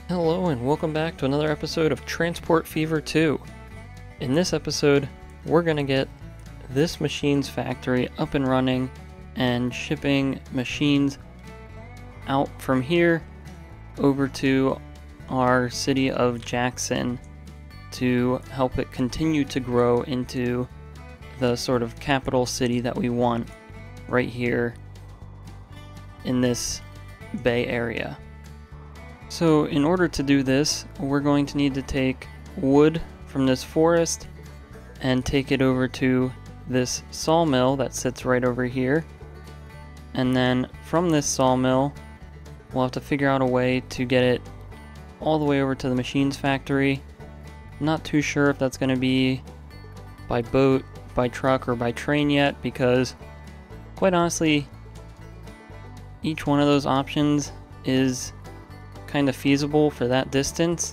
Hello and welcome back to another episode of Transport Fever 2. In this episode, we're going to get this machine's factory up and running and shipping machines out from here over to our city of Jackson to help it continue to grow into the sort of capital city that we want right here in this Bay Area. So in order to do this, we're going to need to take wood from this forest and take it over to this sawmill that sits right over here. And then from this sawmill, we'll have to figure out a way to get it all the way over to the machines factory. Not too sure if that's going to be by boat, by truck, or by train yet, because quite honestly, each one of those options is kind of feasible for that distance.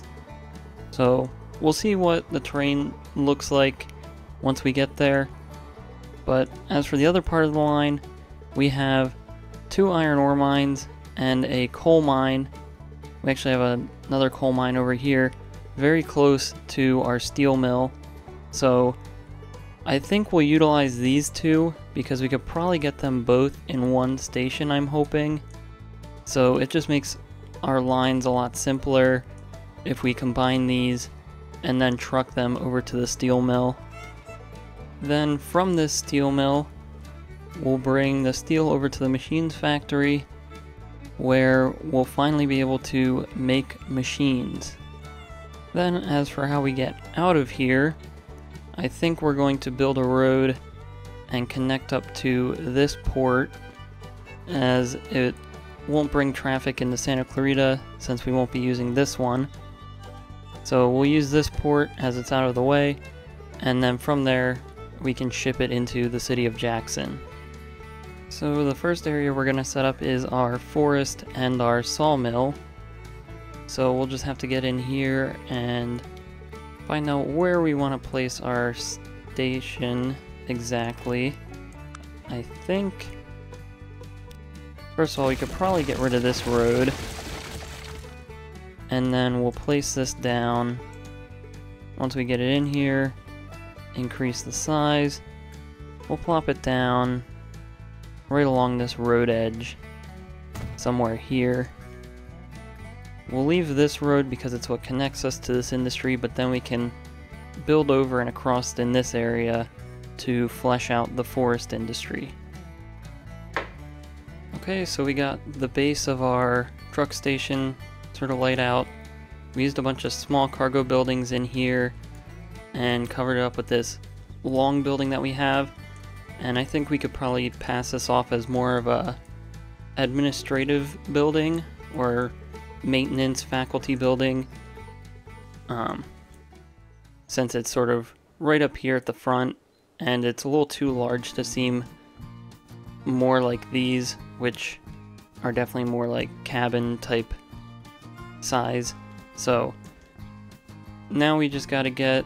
So we'll see what the terrain looks like once we get there. But as for the other part of the line, we have 2 iron ore mines and a coal mine. We actually have another coal mine over here, very close to our steel mill. So I think we'll utilize these two because we could probably get them both in one station, I'm hoping. So it just makes our lines a lot simpler if we combine these and then truck them over to the steel mill. Then from this steel mill, we'll bring the steel over to the machines factory where we'll finally be able to make machines. Then as for how we get out of here, I think we're going to build a road and connect up to this port, as it won't bring traffic into Santa Clarita since we won't be using this one. So we'll use this port as it's out of the way, and then from there we can ship it into the city of Jackson. So the first area we're going to set up is our forest and our sawmill. So we'll just have to get in here and find out where we want to place our station exactly. I think first of all, we could probably get rid of this road, and then we'll place this down. Once we get it in here, increase the size, we'll plop it down right along this road edge, somewhere here. We'll leave this road because it's what connects us to this industry, but then we can build over and across in this area to flesh out the forest industry. Okay, so we got the base of our truck station sort of laid out. We used a bunch of small cargo buildings in here and covered it up with this long building that we have. And I think we could probably pass this off as more of a administrative building or maintenance faculty building, since it's sort of right up here at the front and it's a little too large to seem more like these, which are definitely more like cabin type size. So now we just gotta get,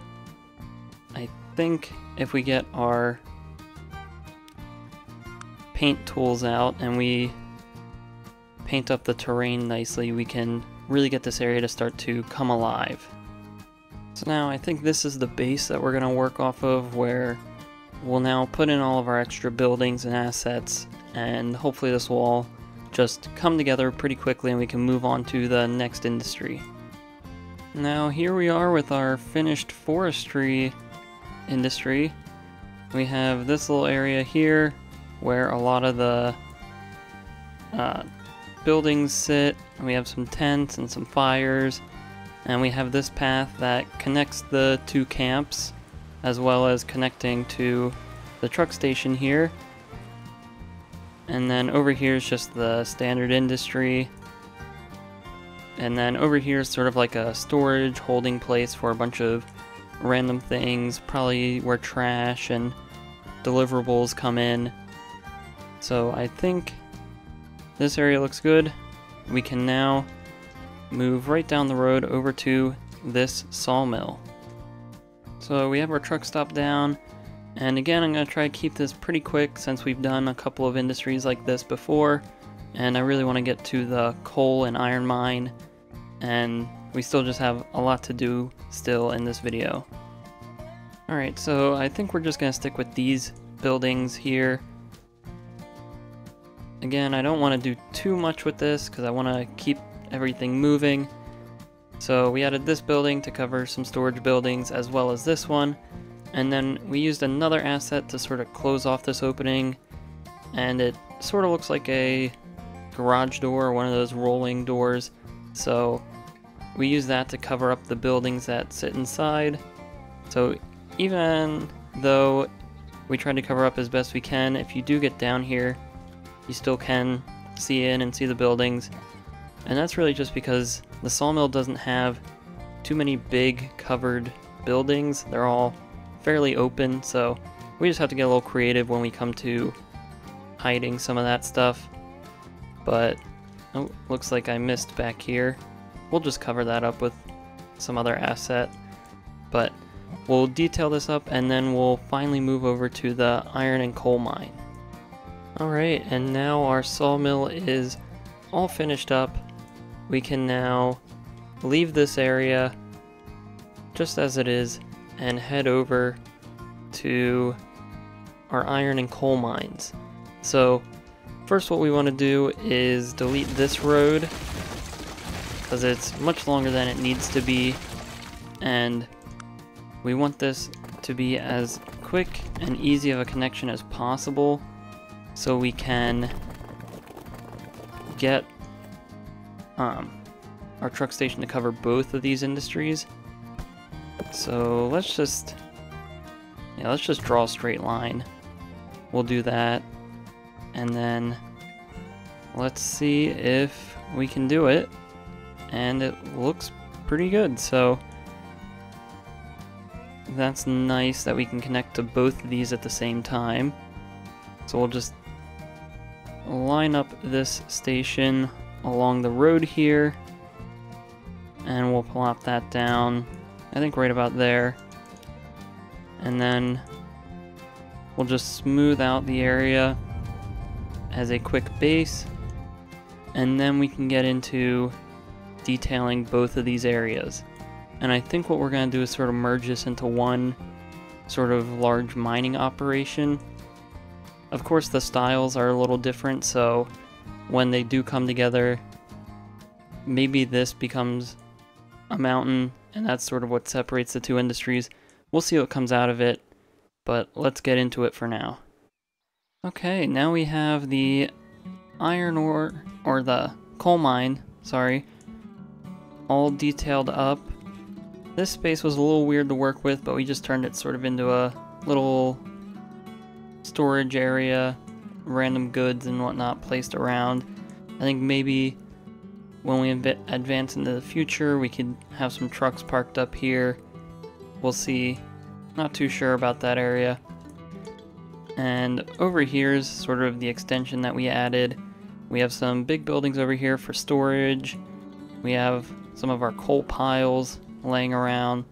I think if we get our paint tools out and we paint up the terrain nicely, we can really get this area to start to come alive. So now I think this is the base that we're gonna work off of, where we'll now put in all of our extra buildings and assets, and hopefully this will all just come together pretty quickly and we can move on to the next industry. Now here we are with our finished forestry industry. We have this little area here where a lot of the buildings sit, and we have some tents and some fires, and we have this path that connects the 2 camps as well as connecting to the truck station here. And then over here is just the standard industry. And then over here is sort of like a storage holding place for a bunch of random things, probably where trash and deliverables come in. So I think this area looks good. We can now move right down the road over to this sawmill. So we have our truck stop down, and again I'm going to try to keep this pretty quick since we've done a couple of industries like this before, and I really want to get to the coal and iron mine and we still just have a lot to do still in this video. Alright, so I think we're just going to stick with these buildings here. Again, I don't want to do too much with this because I want to keep everything moving. So we added this building to cover some storage buildings as well as this one. And then we used another asset to sort of close off this opening. And it sort of looks like a garage door or one of those rolling doors. So we use that to cover up the buildings that sit inside. So even though we try to cover up as best we can, if you do get down here, you still can see in and see the buildings. And that's really just because the sawmill doesn't have too many big covered buildings. They're all fairly open, so we just have to get a little creative when we come to hiding some of that stuff. But oh, looks like I missed back here. We'll just cover that up with some other asset. But we'll detail this up and then we'll finally move over to the iron and coal mine. Alright, and now our sawmill is all finished up. We can now leave this area just as it is and head over to our iron and coal mines. So first what we want to do is delete this road because it's much longer than it needs to be, and we want this to be as quick and easy of a connection as possible so we can get our truck station to cover both of these industries. So let's just draw a straight line. We'll do that, and then let's see if we can do it. And it looks pretty good, so that's nice that we can connect to both of these at the same time. So we'll just line up this station along the road here, and we'll plop that down, I think right about there. And then we'll just smooth out the area as a quick base, and then we can get into detailing both of these areas. And I think what we're going to do is sort of merge this into one sort of large mining operation. Of course the styles are a little different, so when they do come together, maybe this becomes a mountain, and that's sort of what separates the two industries. We'll see what comes out of it, but let's get into it for now. Okay, now we have the iron ore, or the coal mine, sorry, all detailed up. This space was a little weird to work with, but we just turned it sort of into a little storage area, random goods and whatnot placed around. I think maybe when we advance into the future, we could have some trucks parked up here. We'll see. Not too sure about that area. And over here is sort of the extension that we added. We have some big buildings over here for storage. We have some of our coal piles laying around.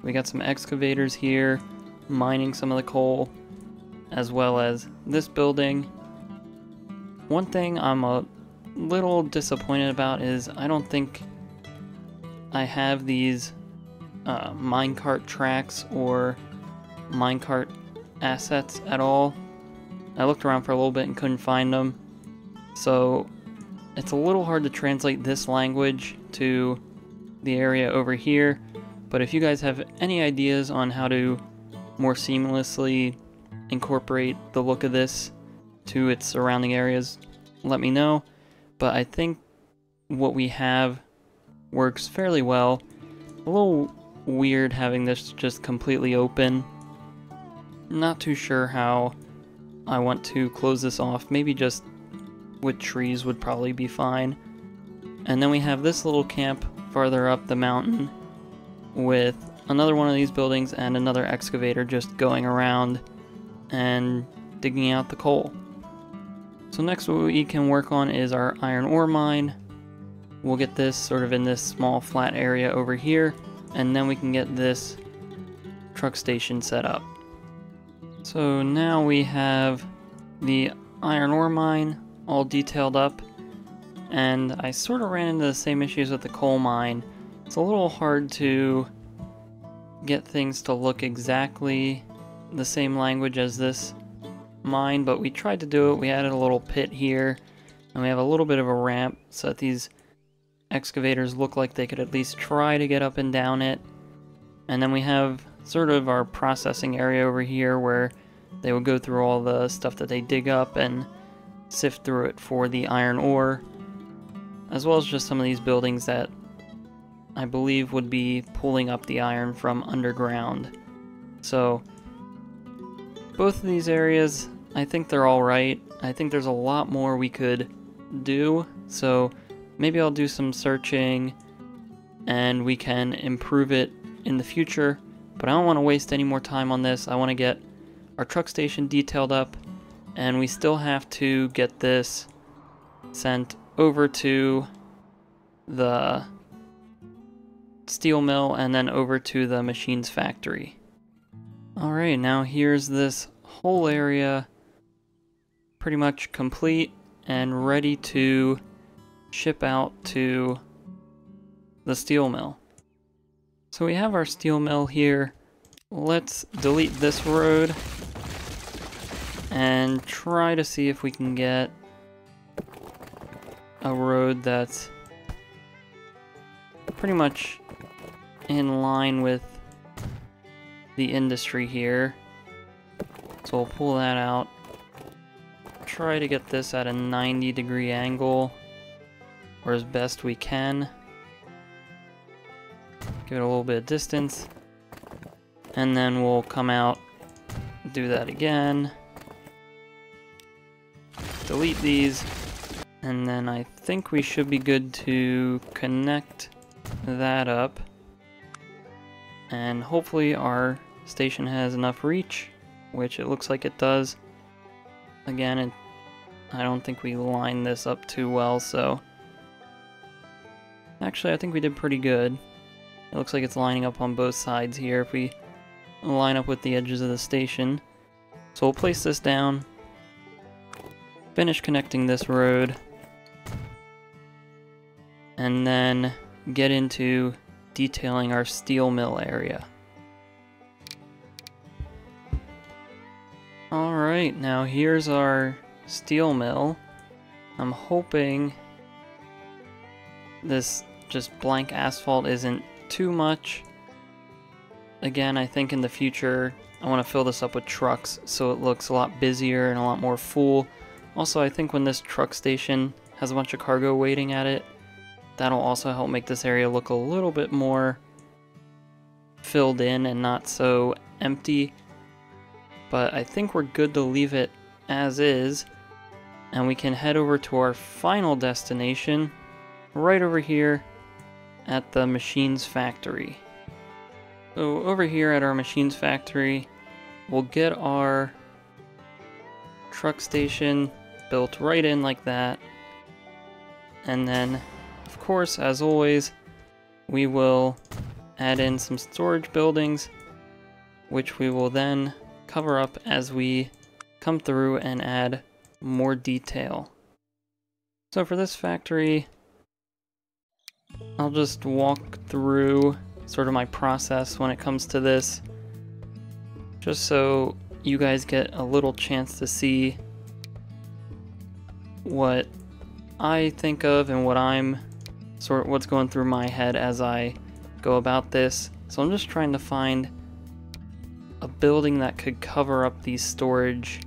We got some excavators here mining some of the coal, as well as this building. One thing I'm a little disappointed about is I don't think I have these minecart tracks or minecart assets at all. I looked around for a little bit and couldn't find them, so it's a little hard to translate this language to the area over here. But if you guys have any ideas on how to more seamlessly incorporate the look of this to its surrounding areas, let me know. But I think what we have works fairly well. A little weird having this just completely open. Not too sure how I want to close this off. Maybe just with trees would probably be fine. And then we have this little camp farther up the mountain with another one of these buildings and another excavator just going around and digging out the coal. So next what we can work on is our iron ore mine. We'll get this sort of in this small flat area over here, and then we can get this truck station set up. So now we have the iron ore mine all detailed up, and I sort of ran into the same issues with the coal mine. It's a little hard to get things to look exactly the same language as this mine, but we tried to do it. We added a little pit here, and we have a little bit of a ramp so that these excavators look like they could at least try to get up and down it. And then we have sort of our processing area over here where they would go through all the stuff that they dig up and sift through it for the iron ore, as well as just some of these buildings that I believe would be pulling up the iron from underground. So both of these areas, I think they're all right. I think there's a lot more we could do, so maybe I'll do some searching and we can improve it in the future, but I don't want to waste any more time on this. I want to get our truck station detailed up, and we still have to get this sent over to the steel mill and then over to the machines factory. Alright, now here's this whole area pretty much complete and ready to ship out to the steel mill. So we have our steel mill here. Let's delete this road and try to see if we can get a road that's pretty much in line with the industry here. So we'll pull that out. Try to get this at a 90-degree angle, or as best we can. Give it a little bit of distance, and then we'll come out, do that again, delete these, and then I think we should be good to connect that up, and hopefully our station has enough reach, which it looks like it does. Again, I don't think we lined this up too well, so actually I think we did pretty good. It looks like it's lining up on both sides here if we line up with the edges of the station. So we'll place this down, finish connecting this road, and then get into detailing our steel mill area. Alright, now here's our steel mill. I'm hoping this just blank asphalt isn't too much. Again, I think in the future I want to fill this up with trucks so it looks a lot busier and a lot more full. Also, I think when this truck station has a bunch of cargo waiting at it, that'll also help make this area look a little bit more filled in and not so empty. But I think we're good to leave it as is, and we can head over to our final destination right over here at the machines factory. So over here at our machines factory, we'll get our truck station built right in like that, and then of course, as always, we will add in some storage buildings, which we will then cover up as we come through and add more detail. So for this factory, I'll just walk through sort of my process when it comes to this, just so you guys get a little chance to see what I think of and what's going through my head as I go about this. So I'm just trying to find a building that could cover up these storage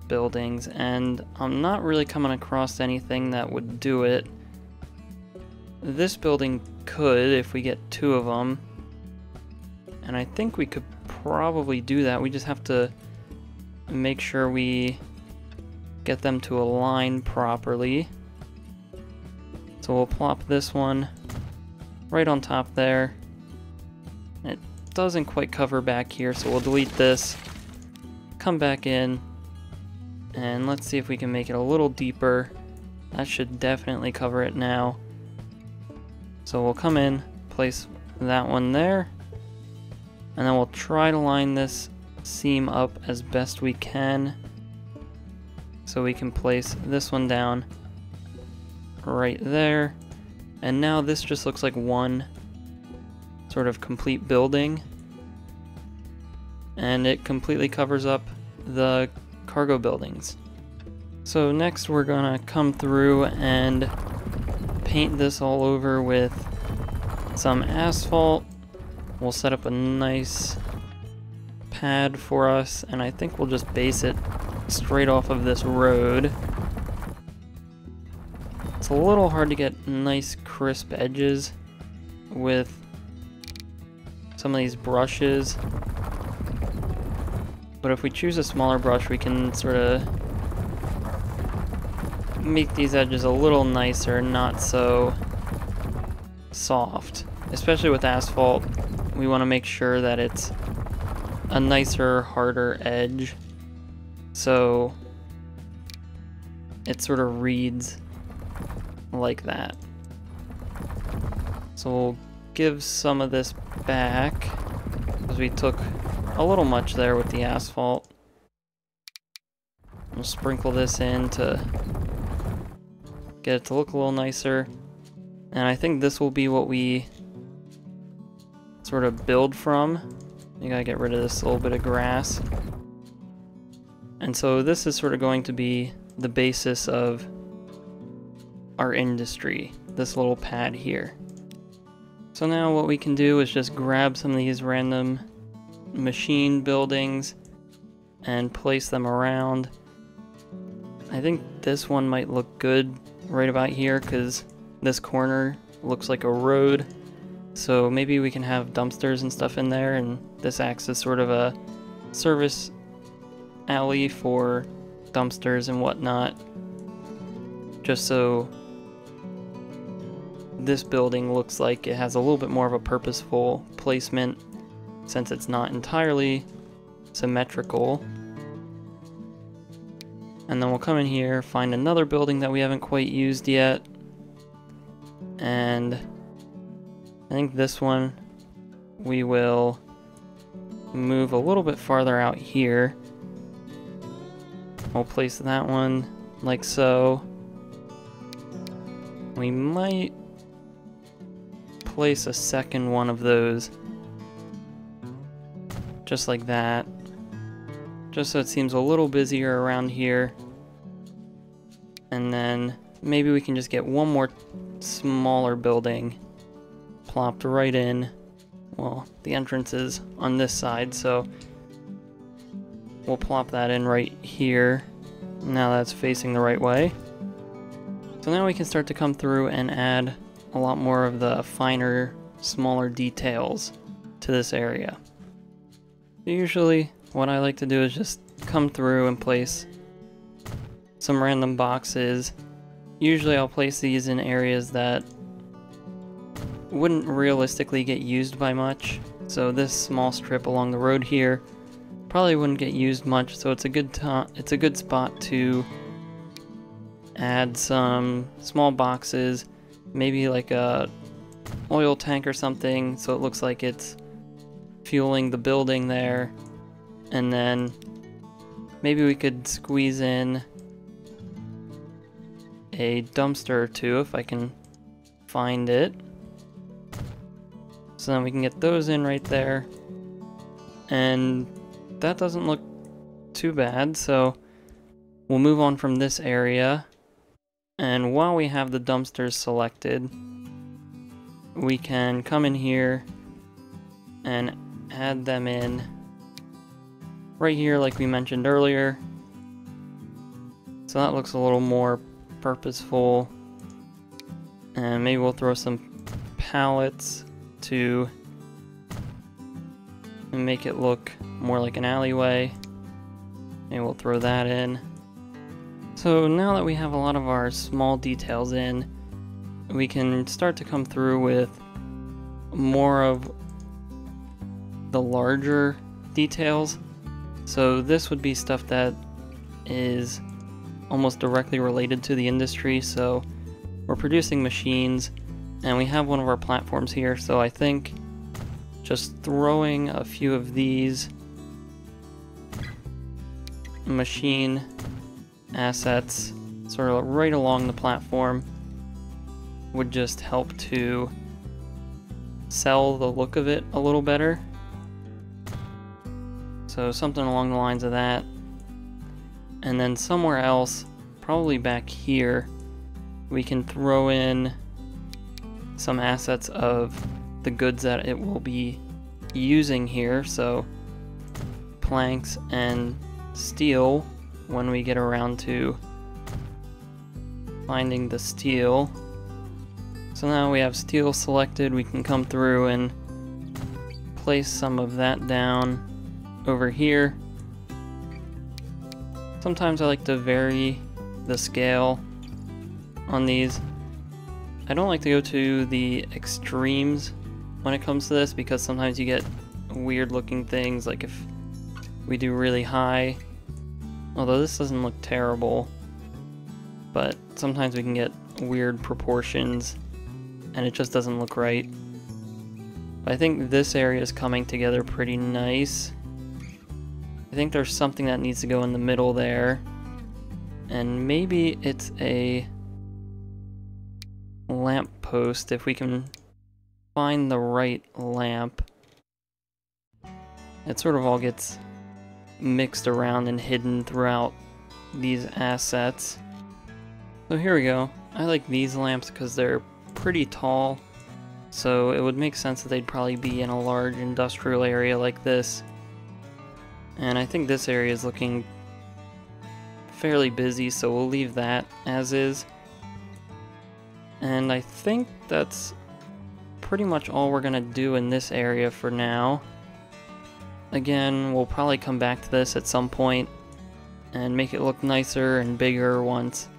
buildings, and I'm not really coming across anything that would do it. This building could if we get two of them, and I think we could probably do that. We just have to make sure we get them to align properly. So we'll plop this one right on top there. It doesn't quite cover back here, so we'll delete this, come back in, and let's see if we can make it a little deeper. That should definitely cover it now. So we'll come in, place that one there, and then we'll try to line this seam up as best we can so we can place this one down right there, And now this just looks like one sort of complete building. And it completely covers up the cargo buildings. So next we're gonna come through and paint this all over with some asphalt. We'll set up a nice pad for us, and I think we'll just base it straight off of this road. It's a little hard to get nice crisp edges with some of these brushes, but if we choose a smaller brush we can sort of make these edges a little nicer, not so soft. Especially with asphalt, we want to make sure that it's a nicer, harder edge, so it sort of reads like that. So we'll give some of this back, because we took a little much there with the asphalt. We'll sprinkle this in to get it to look a little nicer, and I think this will be what we sort of build from. You gotta get rid of this little bit of grass. And so this is sort of going to be the basis of our industry, this little pad here. So now what we can do is just grab some of these random machine buildings and place them around. I think this one might look good right about here because this corner looks like a road. So maybe we can have dumpsters and stuff in there, and this acts as sort of a service alley for dumpsters and whatnot, just so this building looks like it has a little bit more of a purposeful placement, since it's not entirely symmetrical. And then we'll come in here, find another building that we haven't quite used yet, and I think this one we will move a little bit farther out here. We'll place that one like so. We might place a second one of those just like that, just so it seems a little busier around here. And then maybe we can just get one more smaller building plopped right in. Well, the entrance is on this side, so we'll plop that in right here. Now that's facing the right way. So now we can start to come through and add a lot more of the finer, smaller details to this area. Usually what I like to do is just come through and place some random boxes. Usually I'll place these in areas that wouldn't realistically get used by much. So this small strip along the road here probably wouldn't get used much, so it's a good spot to add some small boxes, maybe like a oil tank or something, so it looks like it's fueling the building there. And then maybe we could squeeze in a dumpster or two if I can find it. So then we can get those in right there. And that doesn't look too bad, so we'll move on from this area. And while we have the dumpsters selected, we can come in here and add them in right here like we mentioned earlier. So that looks a little more purposeful. And maybe we'll throw some pallets to make it look more like an alleyway. Maybe we'll throw that in. So now that we have a lot of our small details in, we can start to come through with more of the larger details. So this would be stuff that is almost directly related to the industry. So we're producing machines and we have one of our platforms here, so I think just throwing a few of these machine assets sort of right along the platform would just help to sell the look of it a little better. So something along the lines of that. And then somewhere else, probably back here, we can throw in some assets of the goods that it will be using here. So planks and steel when we get around to finding the steel. So now we have steel selected, we can come through and place some of that down over here. Sometimes I like to vary the scale on these. I don't like to go to the extremes when it comes to this because sometimes you get weird looking things, like if we do really high, although this doesn't look terrible, but sometimes we can get weird proportions and it just doesn't look right. But I think this area is coming together pretty nice. I think there's something that needs to go in the middle there, and maybe it's a lamp post if we can find the right lamp. It sort of all gets mixed around and hidden throughout these assets. So here we go. I like these lamps because they're pretty tall, so it would make sense that they'd probably be in a large industrial area like this. And I think this area is looking fairly busy, so we'll leave that as is. And I think that's pretty much all we're gonna do in this area for now. Again, we'll probably come back to this at some point and make it look nicer and bigger once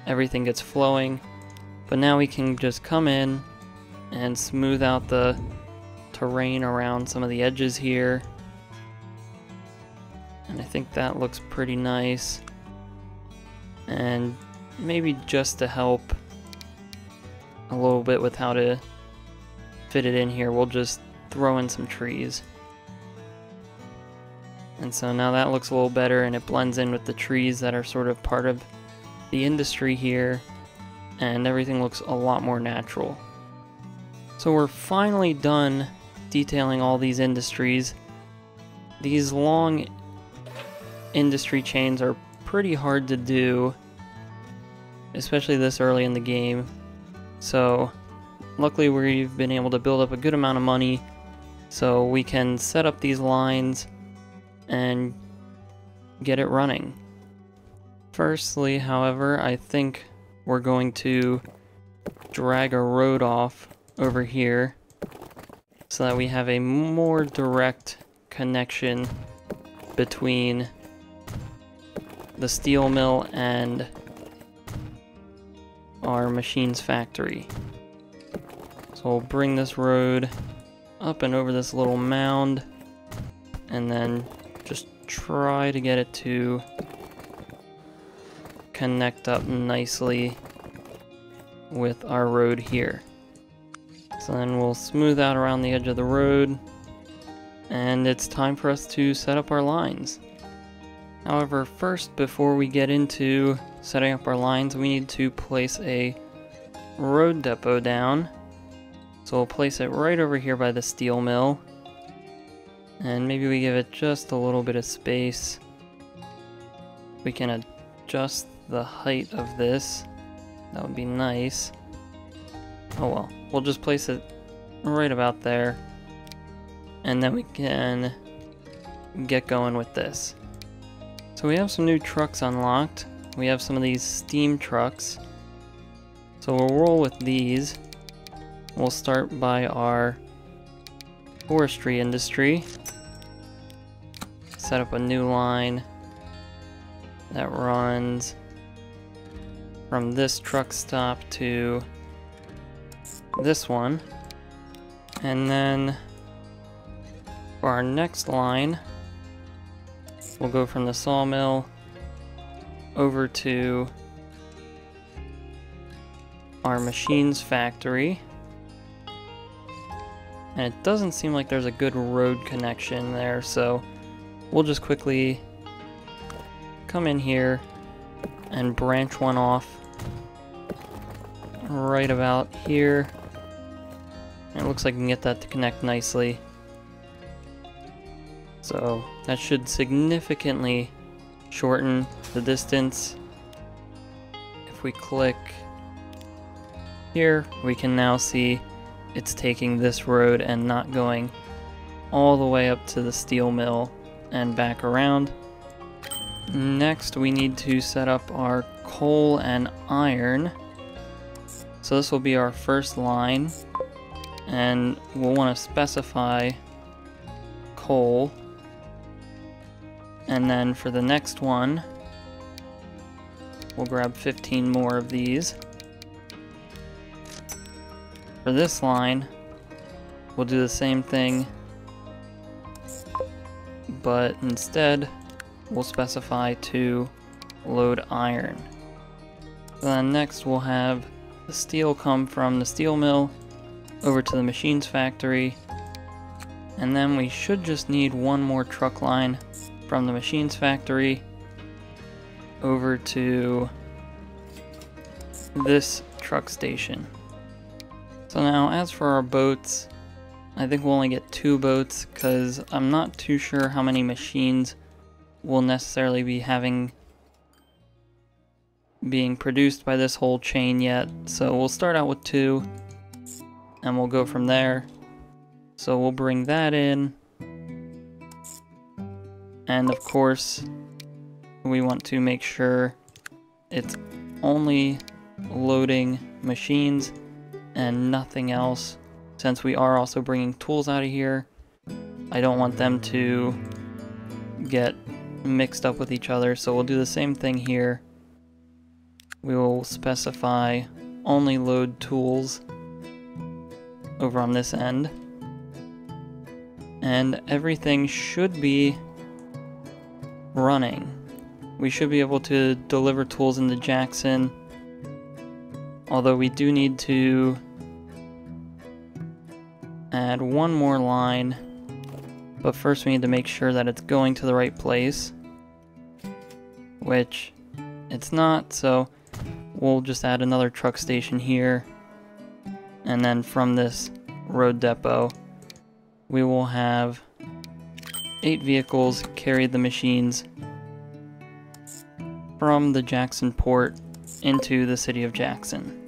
everything gets flowing. But now we can just come in and smooth out the terrain around some of the edges here. And I think that looks pretty nice. And maybe just to help a little bit with how to fit it in here, we'll just throw in some trees. And so now that looks a little better and it blends in with the trees that are sort of part of the industry here, and everything looks a lot more natural. So we're finally done detailing all these industries. These long industry chains are pretty hard to do, especially this early in the game. So luckily we've been able to build up a good amount of money so we can set up these lines and get it running. Firstly, however, I think we're going to drag a road off over here so that we have a more direct connection between the steel mill and our machines factory. So we'll bring this road up and over this little mound and then just try to get it to connect up nicely with our road here. So then we'll smooth out around the edge of the road, and it's time for us to set up our lines. However, first, before we get into setting up our lines, we need to place a road depot down. So we'll place it right over here by the steel mill, and maybe we give it just a little bit of space. We can adjust the height of this. That would be nice. Oh well, we'll just place it right about there, and then we can get going with this. So we have some new trucks unlocked. We have some of these steam trucks. So we'll roll with these. We'll start by our forestry industry. Set up a new line that runs from this truck stop to this one. And then for our next line, we'll go from the sawmill over to our machines factory. And it doesn't seem like there's a good road connection there, so we'll just quickly come in here and branch one off right about here. And it looks like we can get that to connect nicely. So that should significantly shorten the distance. If we click here, we can now see it's taking this road and not going all the way up to the steel mill and back around. Next, we need to set up our coal and iron. So this will be our first line, and we'll want to specify coal. And then for the next one, we'll grab 15 more of these. For this line, we'll do the same thing, but instead, we'll specify to load iron. Then next, we'll have the steel come from the steel mill over to the machines factory, and then we should just need one more truck line from the machines factory over to this truck station. So now, as for our boats, I think we'll only get 2 boats because I'm not too sure how many machines we'll necessarily be being produced by this whole chain yet. So we'll start out with 2 and we'll go from there. So we'll bring that in, and of course we want to make sure it's only loading machines and nothing else, since we are also bringing tools out of here. I don't want them to get mixed up with each other, so we'll do the same thing here. We will specify only load tools over on this end, and everything should be running. We should be able to deliver tools into Jackson, although we do need to add one more line, but first we need to make sure that it's going to the right place, which it's not, so we'll just add another truck station here, and then from this road depot we will have 8 vehicles carry the machines from the Jackson port into the city of Jackson.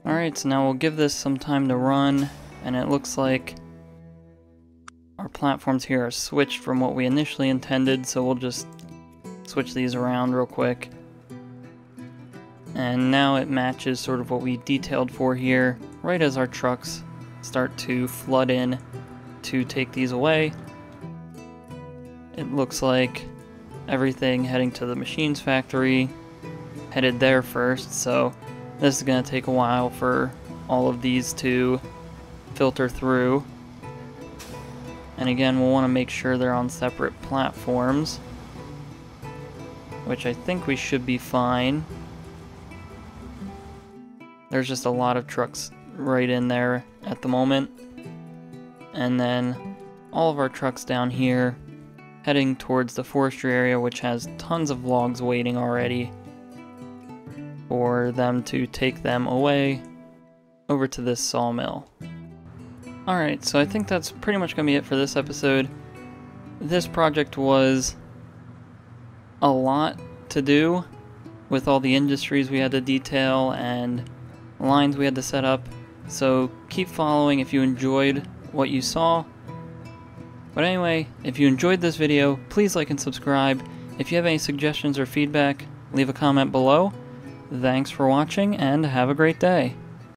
Alright, so now we'll give this some time to run, and it looks like our platforms here are switched from what we initially intended, so we'll just switch these around real quick. And now it matches sort of what we detailed for here, right as our trucks start to flood in to take these away. It looks like everything heading to the machines factory headed there first, so this is going to take a while for all of these to filter through. And again, we'll want to make sure they're on separate platforms, which I think we should be fine. There's just a lot of trucks right in there at the moment. And then all of our trucks down here heading towards the forestry area, which has tons of logs waiting already for them to take them away over to this sawmill. Alright, so I think that's pretty much going to be it for this episode. This project was a lot to do with all the industries we had to detail and lines we had to set up, so keep following if you enjoyed what you saw. But anyway, if you enjoyed this video, please like and subscribe. If you have any suggestions or feedback, leave a comment below. Thanks for watching, and have a great day.